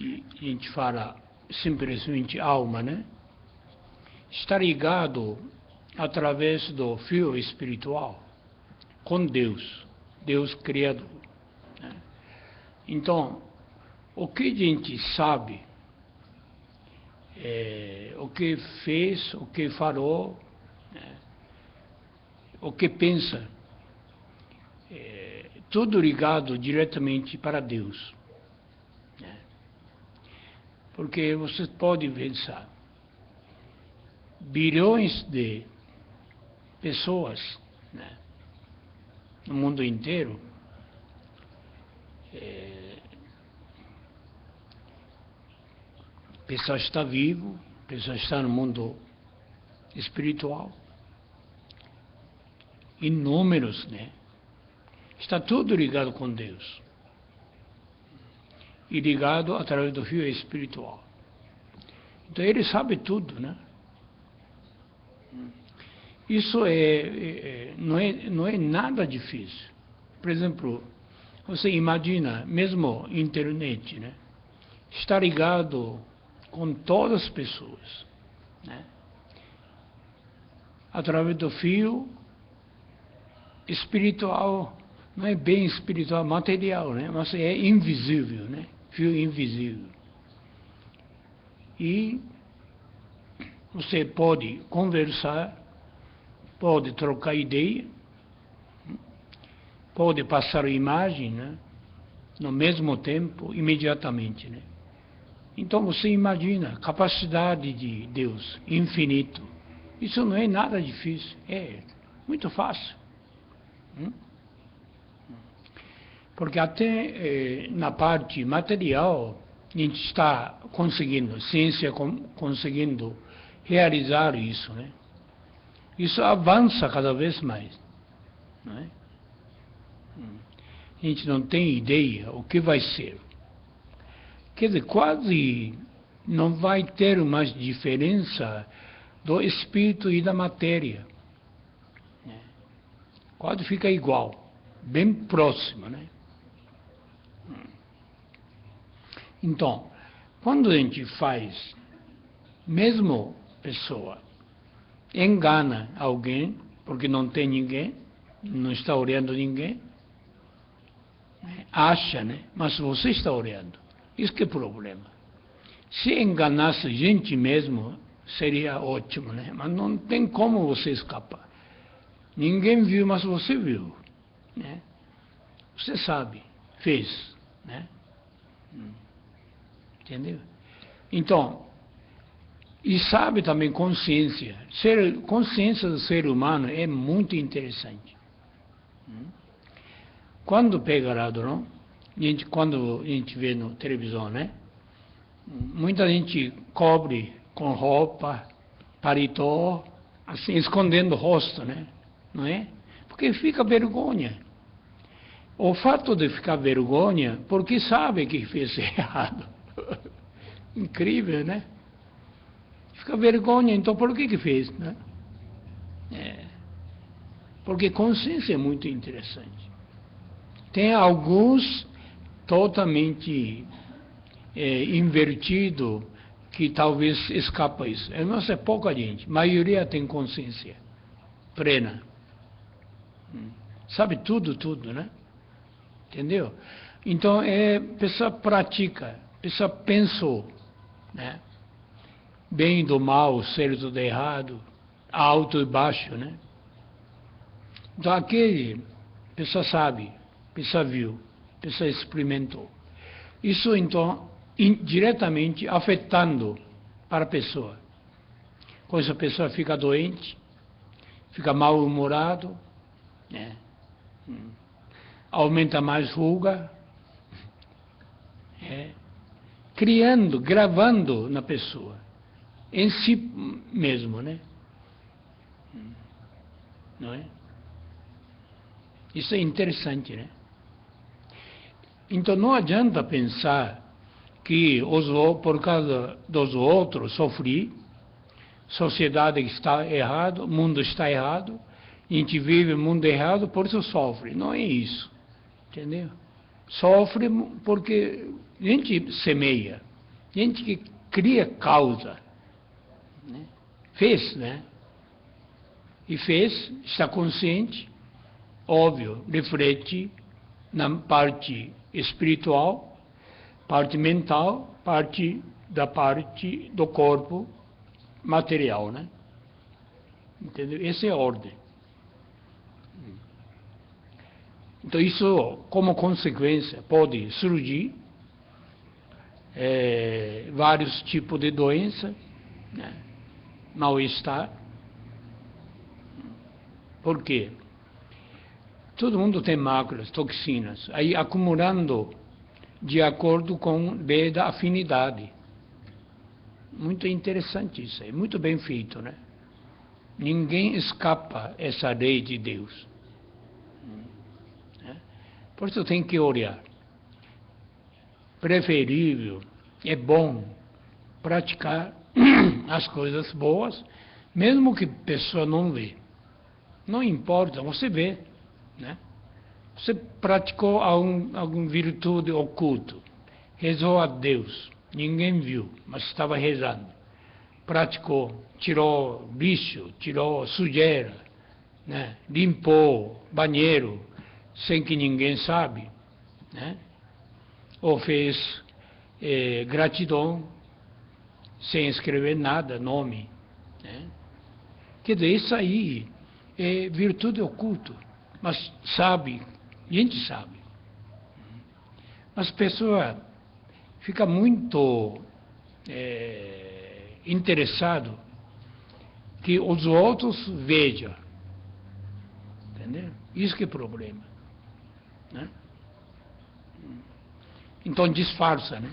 a gente fala simplesmente alma, né? Está ligado através do fio espiritual com Deus, Deus Criador, né? Então, o que a gente sabe, o que fez, o que falou, né? O que pensa, tudo ligado diretamente para Deus, né? Porque você pode pensar, bilhões de pessoas, né, no mundo inteiro, pessoa está vivo, pessoa está no mundo espiritual, inúmeros, né? Está tudo ligado com Deus e ligado através do fio espiritual. Então ele sabe tudo, né? Isso não é nada difícil. Por exemplo, você imagina, mesmo internet, né? Está ligado com todas as pessoas, né? Através do fio espiritual, não é bem espiritual, material, né? Mas é invisível, né? Fio invisível. E você pode conversar, pode trocar ideia, pode passar imagem, né? No mesmo tempo, imediatamente, né? Então você imagina a capacidade de Deus, infinito. Isso não é nada difícil, é muito fácil. Porque até na parte material, a gente está conseguindo, a ciência conseguindo realizar isso, né? Isso avança cada vez mais, não é? A gente não tem ideia o que vai ser. Quer dizer, quase não vai ter mais diferença do espírito e da matéria, né? Quase fica igual, bem próximo, né? Então, quando a gente faz, mesmo pessoa engana alguém, porque não tem ninguém, não está olhando ninguém, acha, né? Mas você está olhando. Isso que é o problema. Se enganasse gente mesmo, seria ótimo, né? Mas não tem como você escapar. Ninguém viu, mas você viu, né? Você sabe, fez, né? Entendeu? Então, e sabe também consciência. Consciência do ser humano é muito interessante. Quando pega ladrão, quando a gente vê na televisão, né? Muita gente cobre com roupa, paletó, assim, escondendo o rosto, né? Não é? Porque fica vergonha. O fato de ficar vergonha, porque sabe que fez errado. Incrível, né? Fica vergonha, então por que fez, né? Porque consciência é muito interessante. Tem alguns totalmente invertido que talvez escapa isso. Mas é pouca gente. A maioria tem consciência plena. Sabe tudo, né? Entendeu? Então, a pessoa pratica, a pessoa pensou, né? Bem do mal, certo do errado, alto e baixo, né? Então, aquele, a pessoa sabe, a pessoa viu, a pessoa experimentou. Isso, então, diretamente afetando para a pessoa. Com isso, a pessoa fica doente, fica mal-humorado, né? Aumenta mais ruga, criando, gravando na pessoa, em si mesmo, né? Não é? Isso é interessante, né? Então não adianta pensar que por causa dos outros sofri, sociedade está errada, mundo está errado, a gente vive no mundo errado, por isso sofre. Não é isso, entendeu? Sofre porque a gente semeia, Gente que cria causa, né? Fez, né? E fez, está consciente, óbvio, reflete na parte espiritual, parte mental, parte do corpo material, né? Entendeu? Essa é a ordem. Então, isso, como consequência, pode surgir vários tipos de doença, né? Mal-estar. Por quê? Todo mundo tem máculas, toxinas, aí acumulando de acordo com lei da afinidade. Muito interessante isso, é muito bem feito, né? Ninguém escapa essa lei de Deus. Por isso tem que olhar. Preferível, é bom praticar as coisas boas, mesmo que a pessoa não vê. Não importa, você vê, né? Você praticou alguma virtude oculta, rezou a Deus, ninguém viu, mas estava rezando. Praticou, tirou lixo, tirou sujeira, né? Limpou banheiro, sem que ninguém sabe, né? Ou fez gratidão, sem escrever nada, nome, né? Quer dizer, isso aí é virtude oculta, mas sabe, a gente sabe. Mas a pessoa fica muito interessado que os outros vejam, entendeu? Isso que é o problema, né? Então disfarça, né?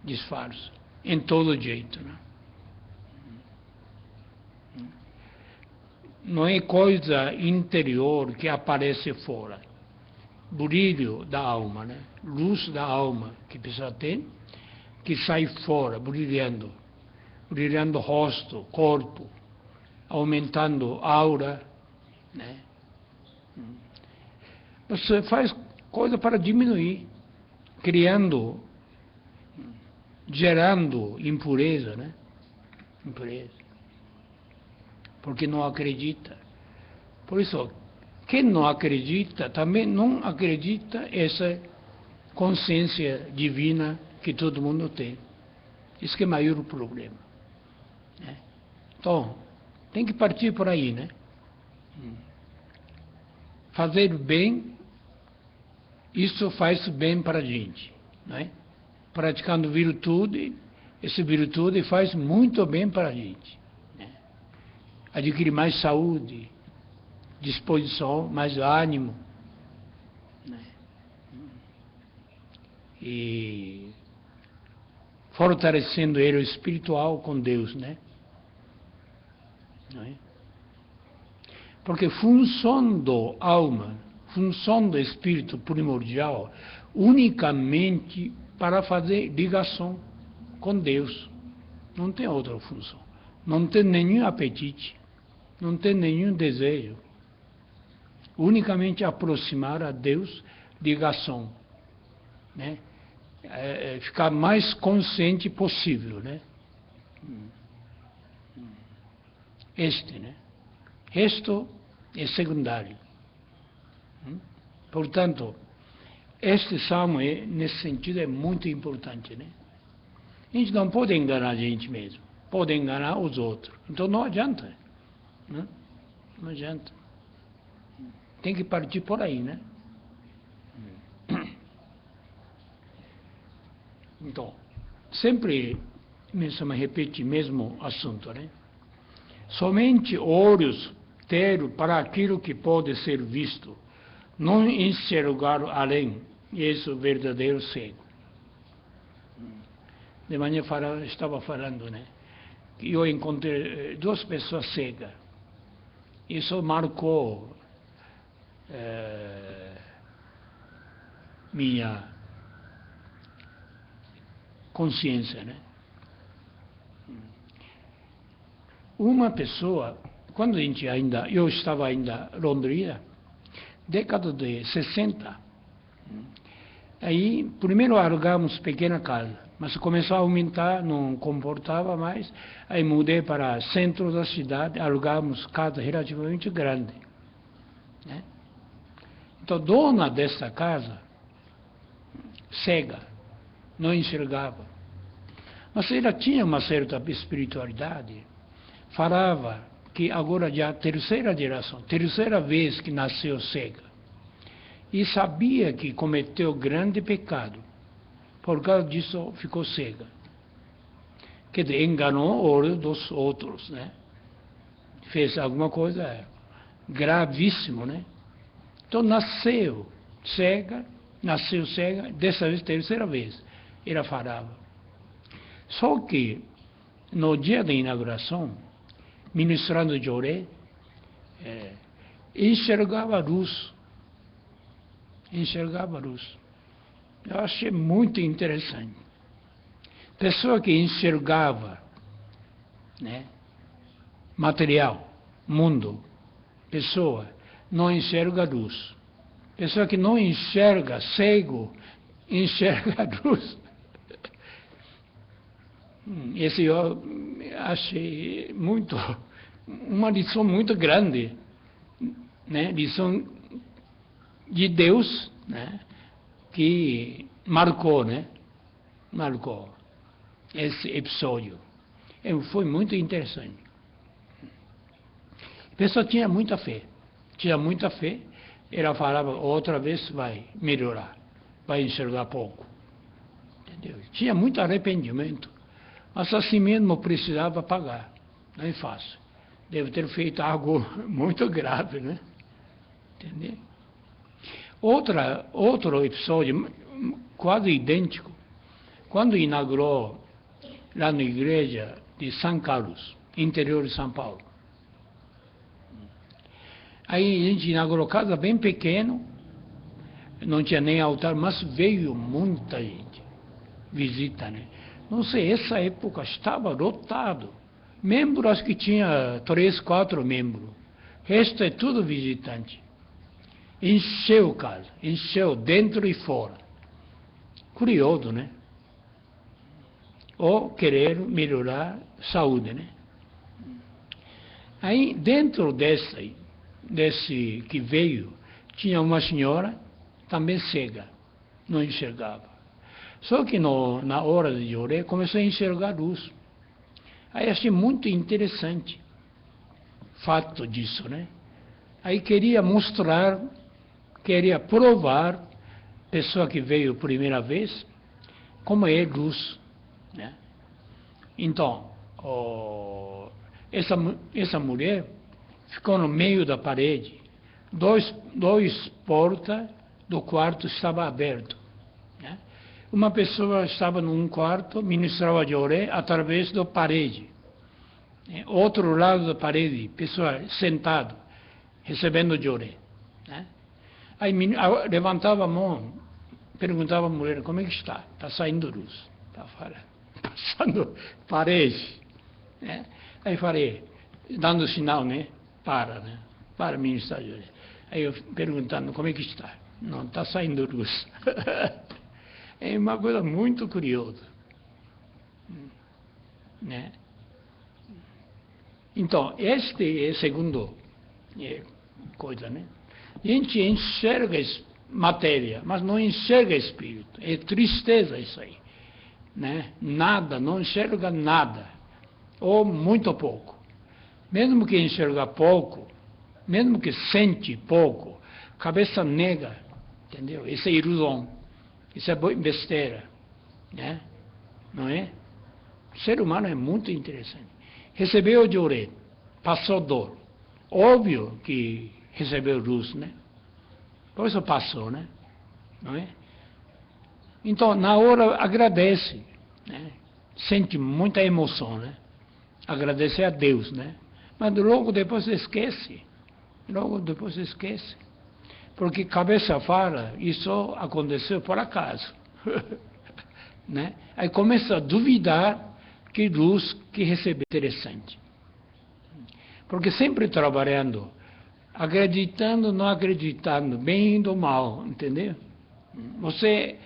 Disfarça, em todo jeito, né? Não é coisa interior que aparece fora. Brilho da alma, né? Luz da alma que a pessoa tem, que sai fora, brilhando. Brilhando rosto, corpo, aumentando aura, né? Você faz coisa para diminuir, criando, gerando impureza, né? Impureza. Porque não acredita. Por isso, quem não acredita, também não acredita essa consciência divina que todo mundo tem. Isso que é o maior problema, né? Então, tem que partir por aí, né? Fazer bem, isso faz bem para a gente, né? Praticando virtude, essa virtude faz muito bem para a gente, né? Adquire mais saúde, disposição, mais ânimo, né? E fortalecendo ele o espiritual com Deus, né? Não é? Porque função do alma, função do espírito primordial, unicamente para fazer ligação com Deus. Não tem outra função. Não tem nenhum apetite, não tem nenhum desejo. Unicamente aproximar a Deus, ligação, né? Ficar mais consciente possível, né? Né? Resto é secundário. Portanto, este salmo, nesse sentido, é muito importante, né? A gente não pode enganar a gente mesmo, pode enganar os outros. Então não adianta, né? Não adianta. Tem que partir por aí, né? Então, sempre me repete o mesmo assunto, né? Somente olhos ter para aquilo que pode ser visto, não enxergar além, esse é o verdadeiro cego. De manhã estava falando, né? Que eu encontrei duas pessoas cegas. Isso marcou minha consciência, né? Uma pessoa, quando eu estava ainda em Londrina, década de 60, aí primeiro alugamos pequena casa, Mas começou a aumentar, não comportava mais. Aí mudei para o centro da cidade, alugamos casa relativamente grande, né? Então, dona dessa casa, cega, não enxergava. Mas ela tinha uma certa espiritualidade. Falava que agora já a terceira geração, terceira vez que nasceu cega. E sabia que cometeu grande pecado. Por causa disso ficou cega. Quer dizer, enganou o olho dos outros, né? Fez alguma coisa gravíssima, né? Então nasceu cega, dessa vez, terceira vez, ela falava. Só que, no dia da inauguração, ministrando Joré, enxergava a luz. Enxergava a luz. Eu achei muito interessante. Pessoa que enxergava, né, material, mundo, pessoa, não enxerga a luz. Pessoa que não enxerga, cego, enxerga a luz. Esse eu achei uma lição muito grande, né? Lição de Deus, né? Que marcou, né? Marcou esse episódio. Foi muito interessante. A pessoa tinha muita fé. Ela falava, outra vez vai melhorar, vai enxergar pouco. Entendeu? Tinha muito arrependimento. Mas assim mesmo precisava pagar. Não é fácil. Deve ter feito algo muito grave, né? Entendeu? Outro episódio, quase idêntico, quando inaugurou lá na igreja de São Carlos, interior de São Paulo. Aí a gente inaugurou casa bem pequeno, não tinha nem altar, mas veio muita gente, visita, né? Não sei, essa época estava lotado. Membros, acho que tinha 3, 4 membros. O resto é tudo visitante. Encheu casa, encheu dentro e fora. Curioso, né? Ou querer melhorar a saúde, né? Aí, dentro desse que veio, tinha uma senhora também cega, não enxergava. Só que na hora de Joré, começou a enxergar luz. Aí achei muito interessante o fato disso, né? Aí queria mostrar, queria provar, pessoa que veio a primeira vez, como é luz, né? Então, essa mulher ficou no meio da parede, dois portas do quarto estavam abertos. Uma pessoa estava num quarto, ministrava Joré através da parede. Outro lado da parede, pessoa sentada, recebendo Joré. Aí levantava a mão, perguntava à mulher, como é que está? Está saindo luz. Está passando parede. Aí falei, dando sinal, né? Para ministrar Joré. Aí eu perguntando, como é que está? Não, está saindo luz. É uma coisa muito curiosa, né? Então, este é a segunda coisa, né? A gente enxerga matéria, mas não enxerga espírito. É tristeza isso aí, né? Nada, não enxerga nada, ou muito pouco. Mesmo que enxerga pouco, mesmo que sente pouco, cabeça nega, entendeu? Isso é ilusão. Isso é besteira, né? Não é? O ser humano é muito interessante. Recebeu o Joré, passou dor. Óbvio que recebeu luz, né? Por isso passou, né? Não é? Então, na hora, agradece, né? Sente muita emoção, né? Agradece a Deus, né? Mas logo depois esquece. Porque cabeça fala, isso aconteceu por acaso. Né? Aí começa a duvidar que luz que recebeu interessante. Porque sempre trabalhando, acreditando, não acreditando, bem ou mal, entendeu? Você,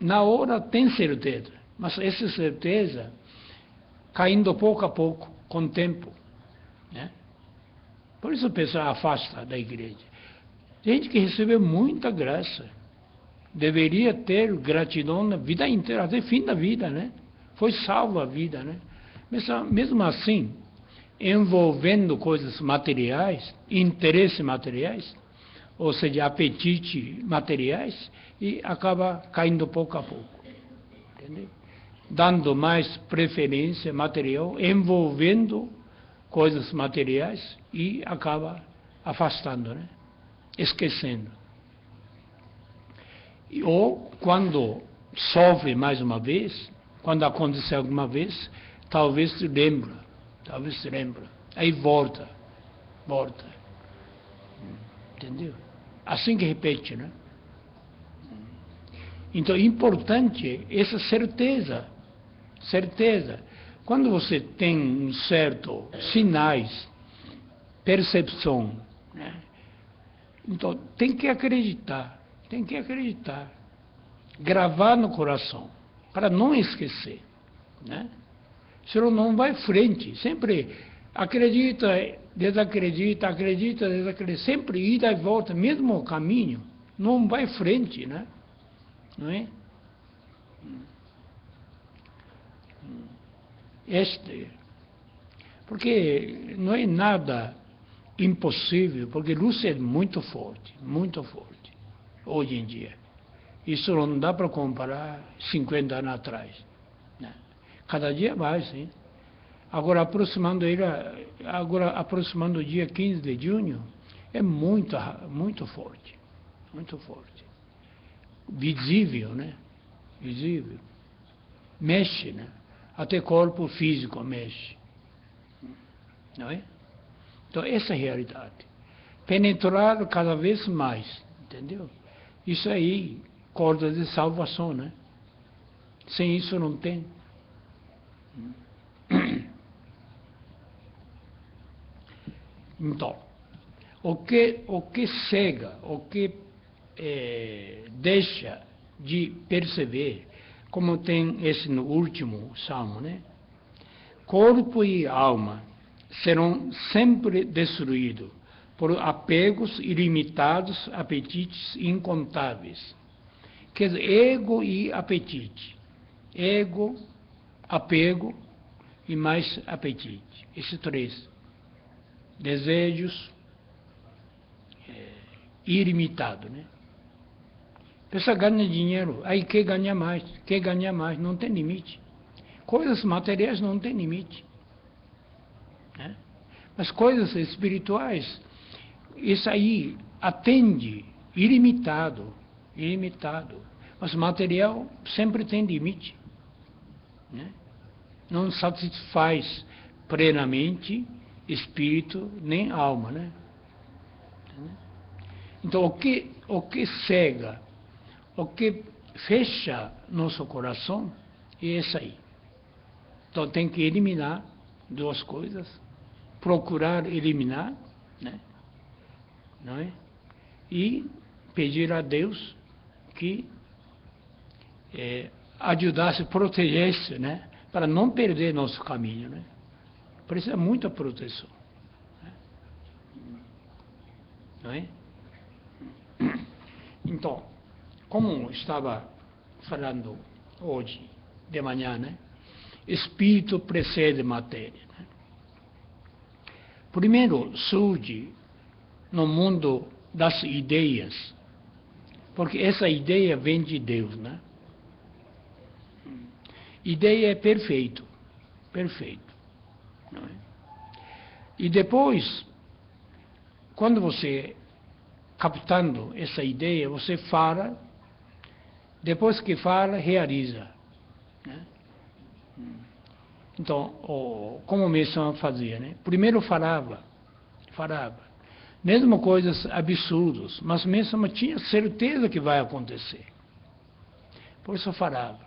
na hora, tem certeza Mas essa certeza caindo pouco a pouco, com o tempo, né? Por isso a pessoa afasta da igreja. Gente que recebeu muita graça, deveria ter gratidão na vida inteira, até o fim da vida, né? Foi salvo a vida, né? Mas mesmo assim, envolvendo coisas materiais, interesses materiais, ou seja, apetite materiais, e acaba caindo pouco a pouco. Entendeu? Dando mais preferência material, envolvendo coisas materiais e acaba afastando, né? Esquecendo. Ou quando sofre mais uma vez, quando aconteceu alguma vez, talvez se lembra, aí volta, entendeu? Assim que repete, né? Então, importante essa certeza. Quando você tem um certo sinais, percepção, né? Então, tem que acreditar, gravar no coração, para não esquecer, né? Senão não vai frente, sempre acredita, desacredita, sempre ida e volta, mesmo o caminho, não vai frente, né? Não é? Porque não é nada impossível, porque a luz é muito forte, hoje em dia. Isso não dá para comparar 50 anos atrás, né? Cada dia mais, hein? Agora aproximando o dia 15 de junho, é muito forte. Visível, né? Visível. Mexe, né? Até corpo físico mexe. Não é? Então, essa é a realidade. Penetrar cada vez mais, entendeu? Isso aí, corda de salvação, né? Sem isso não tem. Então, o que cega, deixa de perceber, como tem esse no último salmo, né? Corpo e alma serão sempre destruídos por apegos ilimitados, apetites incontáveis. Quer dizer, ego e apetite. Ego, apego e mais apetite. Esses três. Desejos ilimitados, né? A pessoa ganha dinheiro, aí quer ganhar mais, não tem limite. Coisas materiais não tem limite, né? Mas coisas espirituais, isso aí atende ilimitado. Mas material sempre tem limite, né? Não satisfaz plenamente espírito nem alma, né? Então, o que cega, o que fecha nosso coração é isso aí. Então, tem que eliminar duas coisas, procurar eliminar, né? Não é? E pedir a Deus que ajudasse, protegesse, né? Para não perder nosso caminho, né? Precisa muita proteção, né? Não é? Então, como estava falando hoje de manhã, né? Espírito precede matéria, né? Primeiro surge no mundo das ideias, porque essa ideia vem de Deus, né? Ideia é perfeito, não é? E depois, quando você captando essa ideia, você fala, depois que fala, realiza, né? Então, como mesmo fazia, né? Primeiro falava, mesmo coisas absurdas, mas mesmo tinha certeza que vai acontecer. Por isso falava.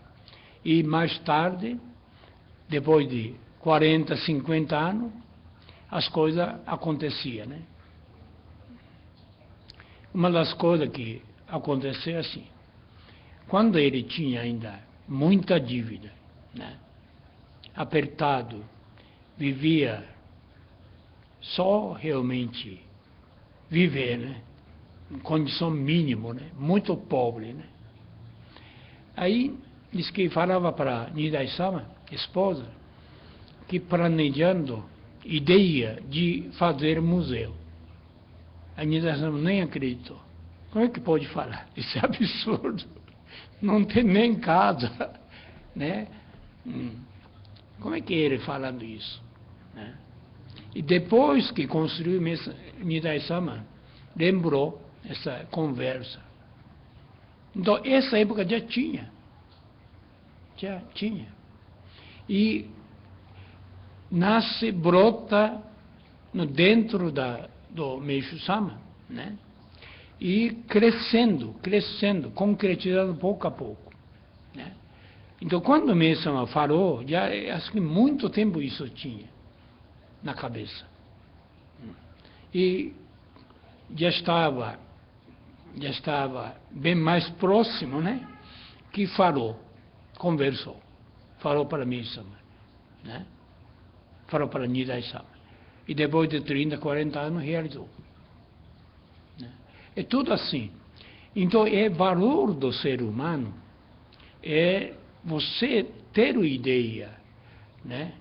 E mais tarde, depois de 40, 50 anos, as coisas aconteciam, né? Uma das coisas que aconteceu assim, quando ele tinha ainda muita dívida, né? Apertado, vivia só realmente viver, né? Em condição mínima, né? Muito pobre, né? Aí, diz que falava para Nidai-sama, esposa, que planejando ideia de fazer museu. A Nidai-sama nem acreditou. Como é que pode falar? Isso é absurdo. Não tem nem casa, né? Como é que ele falando isso, né? E depois que construiu Nidai-sama, lembrou essa conversa. Então, essa época já tinha. E nasce, brota dentro do Meishu-sama, né? E crescendo, concretizando pouco a pouco, né? Então, quando o Meishu-sama falou, já acho que muito tempo isso tinha na cabeça. E já estava bem mais próximo, né? Que conversou, falou para Meishu-sama, né? Falou para Nidai-sama. E depois de 30, 40 anos realizou. Né? É tudo assim. Então, é valor do ser humano, é você ter a ideia, né?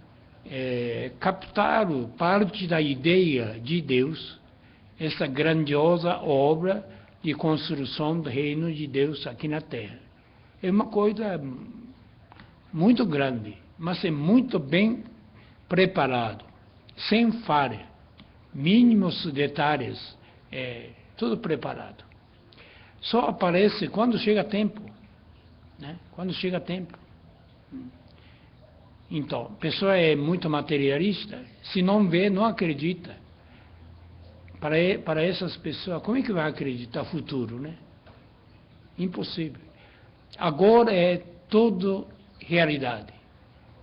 Captar parte da ideia de Deus, essa grandiosa obra de construção do reino de Deus aqui na Terra. É uma coisa muito grande, mas é muito bem preparado, sem falha, mínimos detalhes, tudo preparado. Só aparece quando chega tempo, né? Quando chega tempo. Então, a pessoa é muito materialista, se não vê, não acredita. Para essas pessoas, como é que vai acreditar no futuro, né? Impossível. Agora é tudo realidade.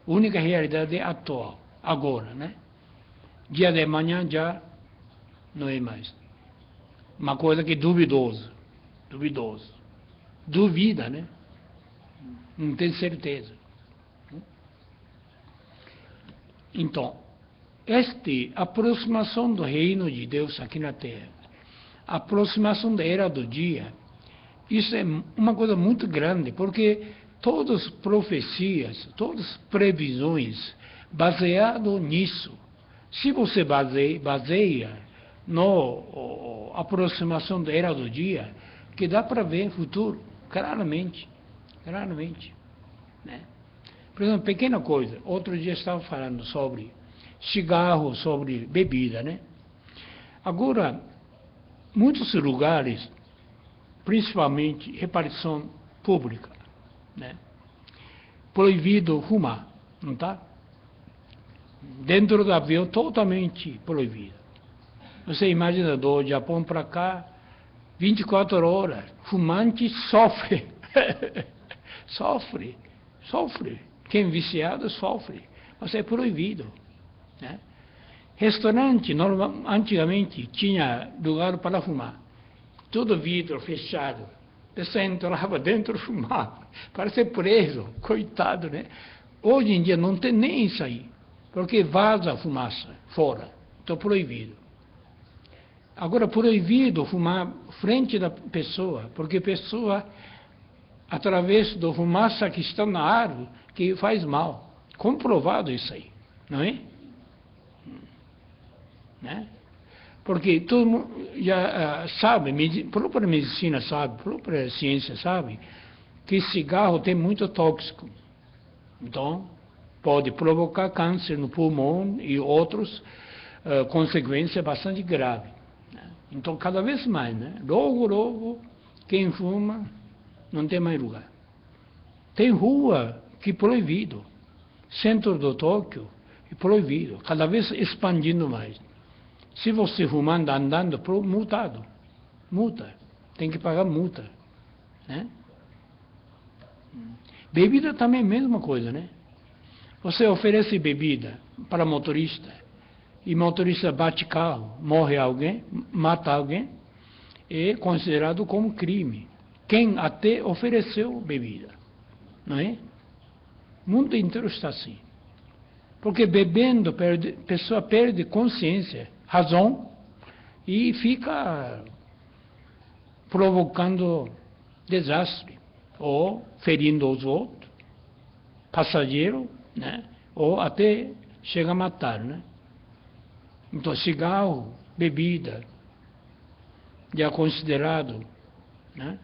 A única realidade é atual, agora, né? Dia de manhã já não é mais. Uma coisa que é duvidoso. Duvida, né? Não tem certeza. Então, esta aproximação do reino de Deus aqui na Terra, a aproximação da era do dia, isso é uma coisa muito grande, porque todas as profecias, todas as previsões, baseado nisso. Se você baseia na aproximação da era do dia, que dá para ver o futuro, claramente, né? Por exemplo, pequena coisa, outro dia estava falando sobre cigarro, sobre bebida, né? Agora, muitos lugares, principalmente repartição pública, né? Proibido fumar, não está? Dentro do avião, totalmente proibido. Você imagina, do Japão para cá, 24 horas, fumante sofre. Sofre. Quem é viciado sofre. Mas é proibido, né? Restaurante, antigamente, tinha lugar para fumar. Todo vidro fechado. Você entrava dentro e fumava. Para ser preso, coitado, né? Hoje em dia não tem nem isso aí. Porque vaza a fumaça fora. Então, proibido. Agora, proibido fumar frente da pessoa, porque a pessoa, através da fumaça que está na árvore, que faz mal. Comprovado isso aí, não é? Né? Porque todo mundo já sabe, a própria medicina sabe, a própria ciência sabe, que cigarro tem muito tóxico. Então, pode provocar câncer no pulmão e outras consequências bastante graves. Né? Então, cada vez mais, né? Logo, quem fuma não tem mais lugar. Tem rua que é proibido. Centro do Tóquio é proibido. Cada vez expandindo mais. Se você fumando, andando, multado. Multa. Tem que pagar multa. Né? Bebida também é a mesma coisa, né? Você oferece bebida para motorista e motorista bate carro, morre alguém, mata alguém, é considerado como crime. Quem até ofereceu bebida, não é? O mundo inteiro está assim. Porque bebendo, a pessoa perde consciência, razão, e fica provocando desastre, ou ferindo os outros, passageiro, né? Ou até chega a matar, né? Então, cigarro, bebida, já considerado, né?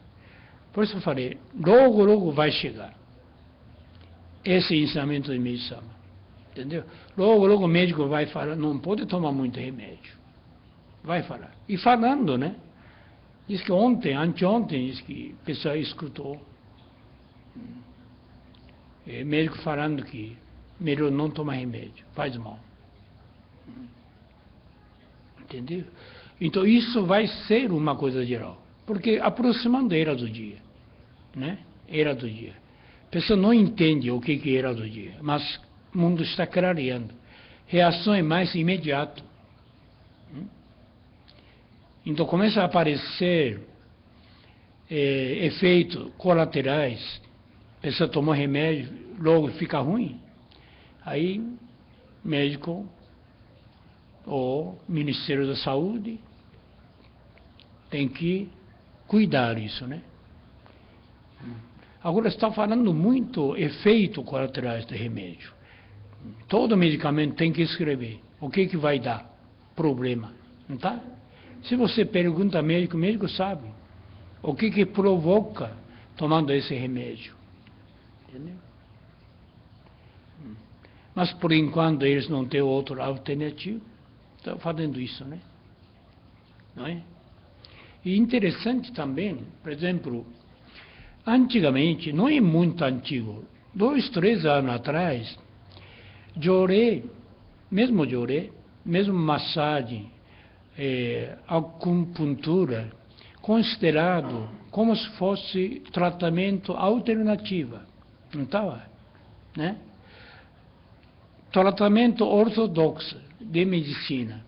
Por isso eu falei, logo, logo vai chegar esse ensinamento de Meiji-sama, entendeu? Logo, logo o médico vai falar, não pode tomar muito remédio, vai falar. E falando, né? Diz que ontem, anteontem, diz que o pessoal escutou médico falando que melhor não tomar remédio, faz mal. Entendeu? Então isso vai ser uma coisa geral, porque aproximando a era do dia, né? Era do dia. A pessoa não entende o que é era do dia, mas o mundo está clareando. Reação é mais imediata. Então começa a aparecer efeitos colaterais. A pessoa tomou remédio, logo fica ruim. Aí, médico ou Ministério da Saúde tem que cuidar disso, né? Agora está falando muito efeitos colaterais de remédio. Todo medicamento tem que escrever o que vai dar problema, não tá? Se você pergunta ao médico, o médico sabe o que provoca tomando esse remédio. Entendeu? Mas por enquanto eles não têm outra alternativa, estão fazendo isso, né? Não é? E interessante também, por exemplo, antigamente, não é muito antigo, 2, 3 anos atrás, joré, mesmo massagem, acupuntura, considerado como se fosse tratamento alternativo, não estava? Né? Tratamento ortodoxo de medicina.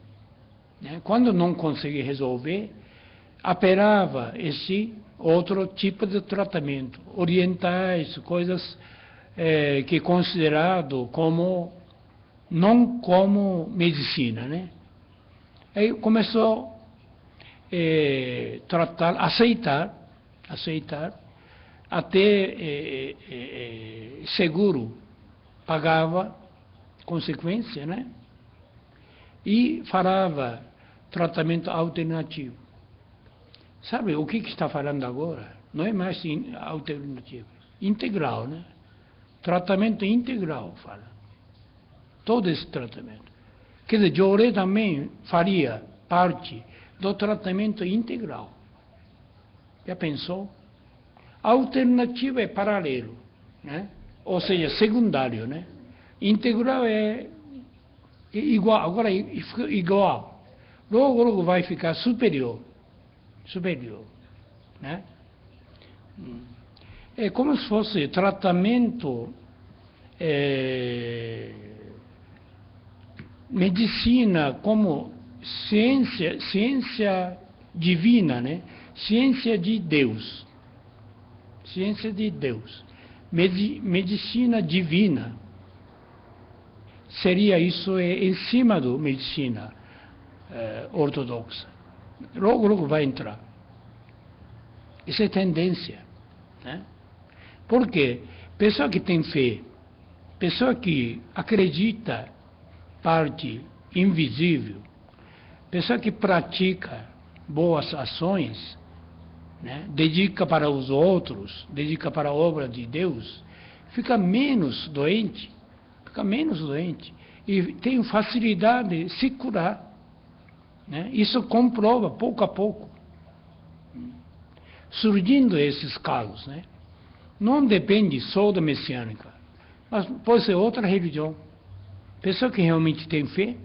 Né? Quando não conseguia resolver, apelava esse outro tipo de tratamento, orientais, coisas que é considerado como não como medicina, né? Aí começou tratar, aceitar, até seguro pagava consequência, né? E falava tratamento alternativo. Sabe o que está falando agora? Não é mais alternativo, integral, né? Tratamento integral, fala. Todo esse tratamento. Quer dizer, joré também faria parte do tratamento integral. Já pensou? Alternativo é paralelo, né? Ou seja, secundário, né? Integral é igual, agora igual. Logo vai ficar superior, né? É como se fosse tratamento, medicina como ciência divina, né? Ciência de Deus. Medicina divina. Seria isso em cima da medicina ortodoxa. Logo vai entrar. Isso é tendência, né? Porque pessoa que tem fé, pessoa que acredita parte invisível, pessoa que pratica boas ações, né? Dedica para os outros, dedica para a obra de Deus, fica menos doente e tem facilidade de se curar, né? Isso comprova pouco a pouco, surgindo esses casos, né? Não depende só da messiânica, mas pode ser outra religião. Pessoa que realmente tem fé,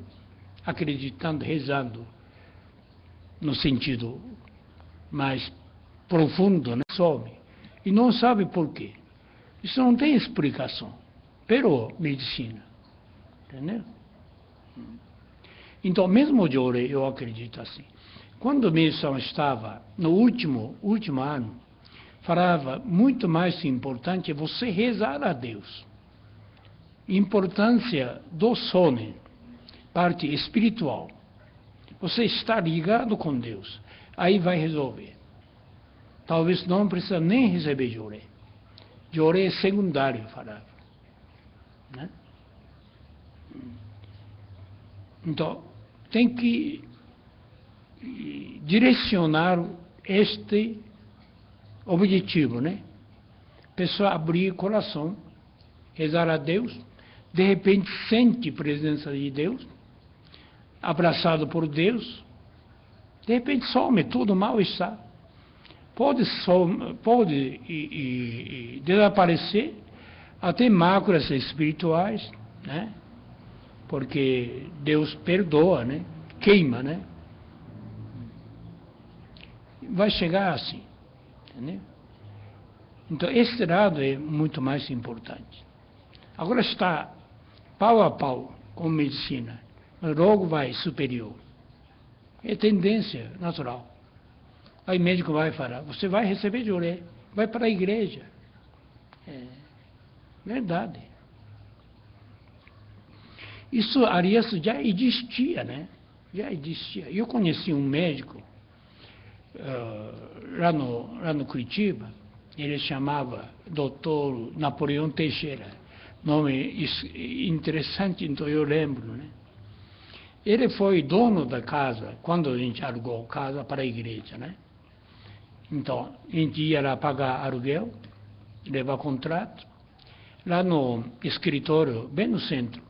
acreditando, rezando, no sentido mais profundo, né? Some. E não sabe por quê. Isso não tem explicação. Pero medicina. Entendeu? Então, mesmo joré, eu acredito assim. Quando Meiji-sama estava no último ano, falava muito mais importante é você rezar a Deus. importância do sono, parte espiritual. Você está ligado com Deus, aí vai resolver. Talvez não precisa nem receber joré. Joré é secundário, falava. Né? Então, tem que direcionar este objetivo, né? Pessoa abrir o coração, rezar a Deus, de repente sente a presença de Deus, abraçado por Deus, de repente some todo o mal-estar. Pode desaparecer até máculas espirituais, né? Porque Deus perdoa, né? Queima, né? Vai chegar assim, entendeu? Então, esse lado é muito mais importante. Agora está pau a pau com medicina, mas logo vai superior. É tendência natural. Aí o médico vai falar, você vai receber joré, vai para a igreja. É verdade. Isso, aliás, já existia, né? Já existia. Eu conheci um médico lá no Curitiba, ele chamava Dr. Napoleão Teixeira. Nome interessante, então eu lembro, né? Ele foi dono da casa, quando a gente alugou casa para a igreja, né? Então, a gente ia lá pagar aluguel, levar contrato, lá no escritório, bem no centro.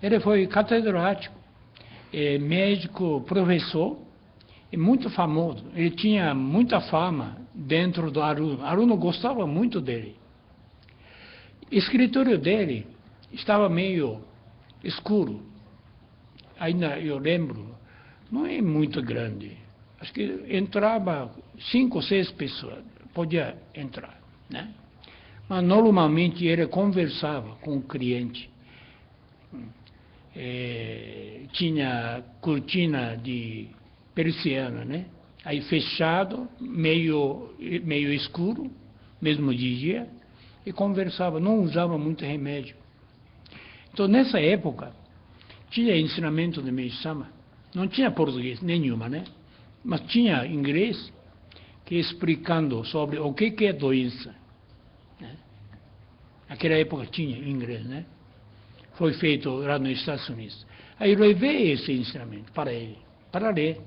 Ele foi catedrático, médico, professor, e muito famoso. Ele tinha muita fama dentro do aluno. O aluno gostava muito dele. O escritório dele estava meio escuro. Ainda eu lembro, não é muito grande. Acho que entrava 5 ou 6 pessoas, podia entrar, né? Mas normalmente ele conversava com o cliente. Tinha cortina de persiana, né? Aí fechado, meio escuro, mesmo de dia, e conversava, não usava muito remédio. Então, nessa época, tinha ensinamento de Meisama, não tinha português nenhuma, né? Mas tinha inglês, que explicando sobre o que é doença. Né? Naquela época tinha inglês, né? Foi feito lá nos Estados Unidos. Aí eu levei esse ensinamento para ele, para ler.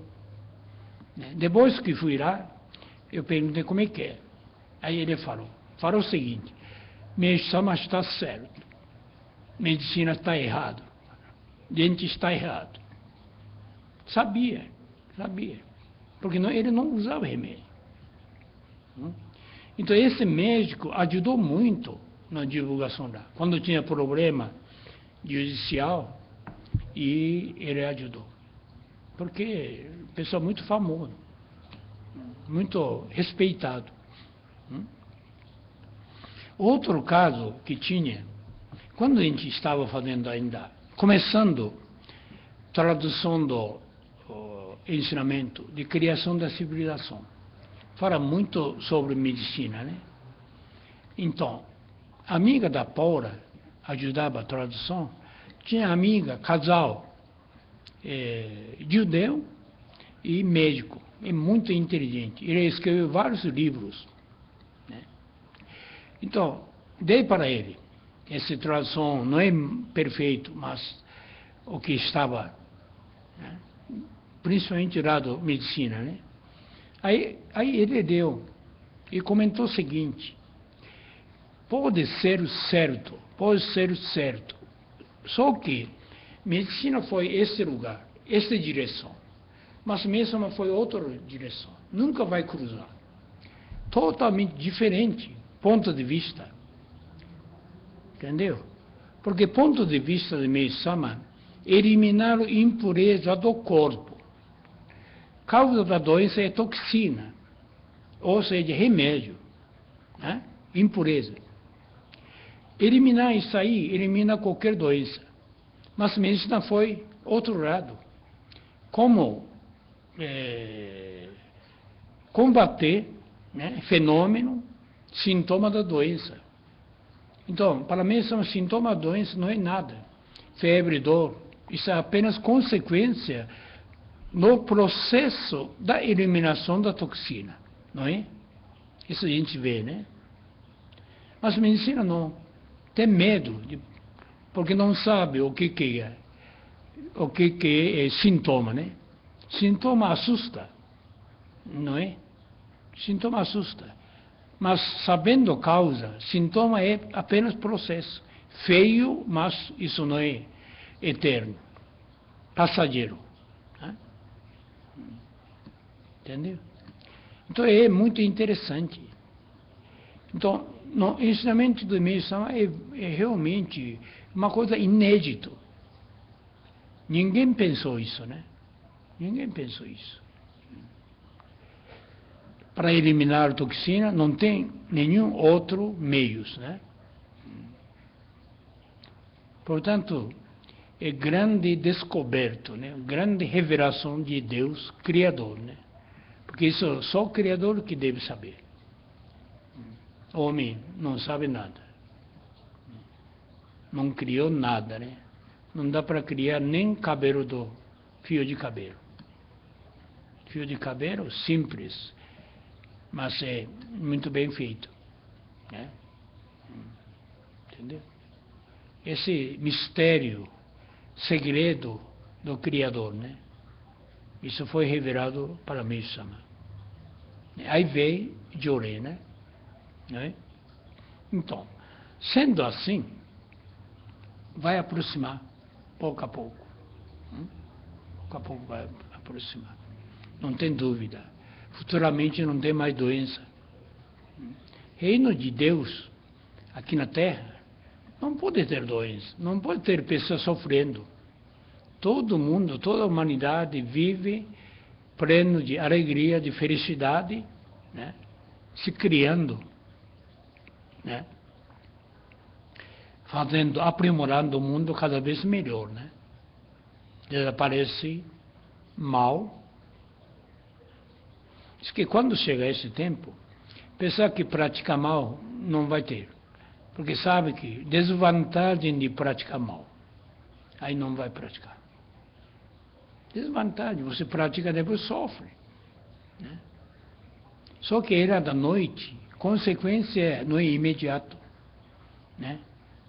Depois que fui lá, eu perguntei como é que é. Aí ele falou o seguinte, Meisama está certo, medicina está errado, dente está errado. Sabia, porque ele não usava remédio. Então esse médico ajudou muito na divulgação lá. Quando tinha problema judicial, e ele ajudou. Porque pessoa muito famoso, muito respeitado. Outro caso que tinha, quando a gente estava fazendo ainda, começando tradução do ensinamento de criação da civilização, fala muito sobre medicina, né? Então, a amiga da Paula ajudava a tradução, tinha amiga, casal, judeu e médico, é muito inteligente. Ele escreveu vários livros, né? Então, dei para ele. Essa tradução não é perfeito, mas o que estava, né? Principalmente lá da medicina, né? Aí ele deu e comentou o seguinte: pode ser certo, só que medicina foi esse lugar, essa direção, mas mesmo foi outra direção, nunca vai cruzar. Totalmente diferente ponto de vista. Entendeu? Porque ponto de vista de Meisama, eliminar a impureza do corpo. Causa da doença é toxina, ou seja, remédio, né? Impureza. Eliminar isso aí, elimina qualquer doença. Mas a medicina foi outro lado. Como combater, né, fenômeno, sintoma da doença. Então, para mim, são sintomas da doença, não é nada. Febre, dor, isso é apenas consequência no processo da eliminação da toxina, não é? Isso a gente vê, né? Mas a medicina não. Tem medo, porque não sabe o que é. O que é sintoma, né? Sintoma assusta, não é? Sintoma assusta. Mas sabendo a causa, sintoma é apenas processo. Feio, mas isso não é eterno. Passageiro. Né? Entendeu? Então é muito interessante. Então, no ensinamento do Meisama é realmente uma coisa inédita. Ninguém pensou isso, né? Ninguém pensou isso. Para eliminar a toxina não tem nenhum outro meios, né? Portanto, é grande descoberto, né? Grande revelação de Deus Criador, né? Porque isso só o Criador que deve saber. O homem não sabe nada. Não criou nada, né? Não dá para criar nem cabelo do fio de cabelo. Fio de cabelo simples, mas é muito bem feito, né? Entendeu? Esse mistério, segredo do Criador, né? Isso foi revelado para Meisama. Aí veio Jorei, né? Então, sendo assim, vai aproximar pouco a pouco. Pouco a pouco vai aproximar. Não tem dúvida. Futuramente não tem mais doença. Reino de Deus, aqui na Terra, não pode ter doença. Não pode ter pessoas sofrendo. Todo mundo, toda a humanidade vive pleno de alegria, de felicidade, né? Se criando, né? Fazendo, aprimorando o mundo cada vez melhor, né? Desaparece mal. Diz que quando chegar esse tempo, pessoa que pratica mal não vai ter, porque sabe que desvantagem de praticar mal, aí não vai praticar. Desvantagem, você pratica depois sofre, né? Só que era da noite, consequência não é imediato, né?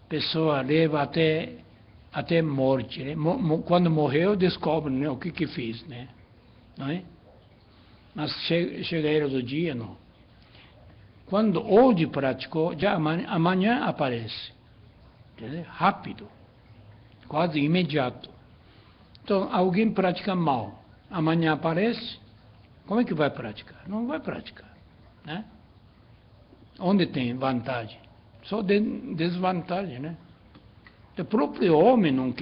Pessoa leva até morte, né? Quando morreu descobre, né, o que fez, né? Não é? Mas chega a era do dia, não. Quando hoje praticou, já amanhã aparece, entendeu? Rápido, quase imediato. Então, alguém pratica mal, amanhã aparece, como é que vai praticar? Não vai praticar, né? Onde tem vantagem? Só desvantagem, né? O próprio homem não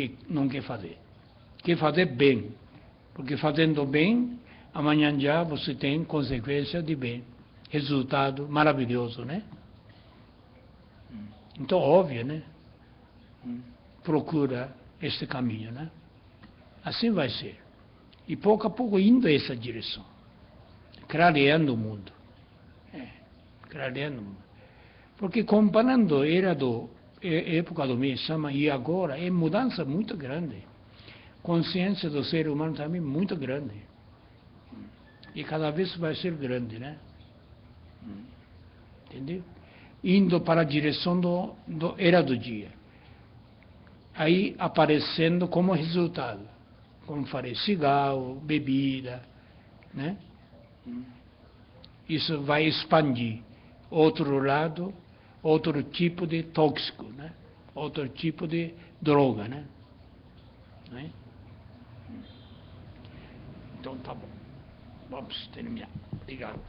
quer fazer. Quer fazer bem. Porque fazendo bem, amanhã já você tem consequência de bem. Resultado maravilhoso, né? Então, óbvio, né? Procura este caminho, né? Assim vai ser. E pouco a pouco indo essa direção. Clareando o mundo. Clareando o mundo. Porque comparando a época do Meisama e agora, é mudança muito grande. Consciência do ser humano também muito grande. E cada vez vai ser grande, né? Entendeu? Indo para a direção do era do dia. Aí aparecendo como resultado. Como falei, cigarro, bebida, né? Isso vai expandir. Outro lado, outro tipo de tóxico, né? Outro tipo de droga, né? Então tá bom. Vamos terminar. Obrigado.